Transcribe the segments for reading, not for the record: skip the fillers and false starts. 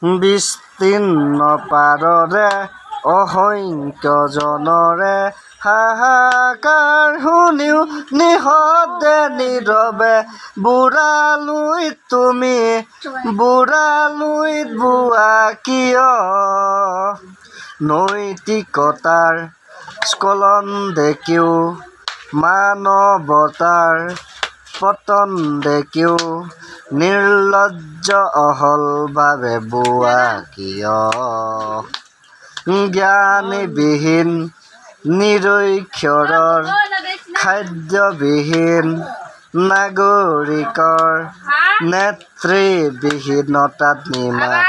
বিস্তীৰ্ণ পাৰৰে অসংখ্য জনৰে হাহাকাৰ শুনিও নিঃশব্দে নীৰৱে বুঢ়ালুইত তুমি বুঢ়ালুইত বোৱা কিয় নৈতিকতাৰ স্খলন দেখিও মানৱতাৰ পতন দেখিও নিৰ্লজ্জ অহলভাৱে বোৱা কিয় জ্ঞানীবিহীন নিৰক্ষৰৰ খাদ্যবিহীন নাগৰিকৰ নেতৃবিহীনতাত নিমাত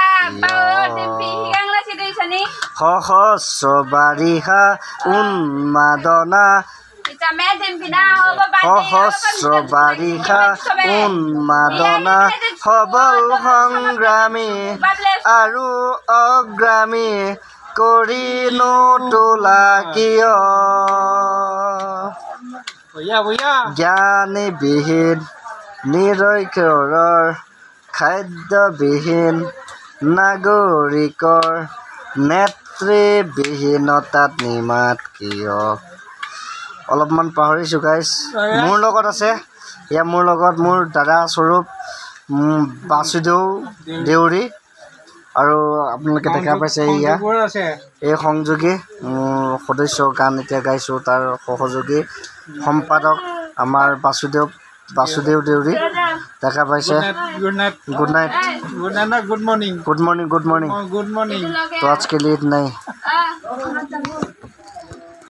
সহস্ৰ বাৰিষা উন্মাদনা সহস্ৰ বাৰিষা উন্মাদনা সবল সংগ্ৰামী আৰু অগ্ৰামী কৰি নোতোলা কিয় জ্ঞানীবিহীন নিৰক্ষৰৰ খাদ্যবিহীন নাগৰিকৰ নেতৃবিহীনতাত নিমাত কিয় অলপমান পাহৰিছোঁ গাইজ মোৰ লগত আছে এয়া মোৰ লগত মোৰ দাদা স্বৰূপ বাসুদেৱ দেউৰী আৰু আপোনালোকে দেখা পাইছে এয়া এই সংযোগী সদস্য গান এতিয়া গাইছোঁ তাৰ সহযোগী সম্পাদক আমাৰ বাসুদেৱ দেউৰী দেখা পাইছে গুড নাইট गुड मॉर्निंग तो आज के लिए इतना ही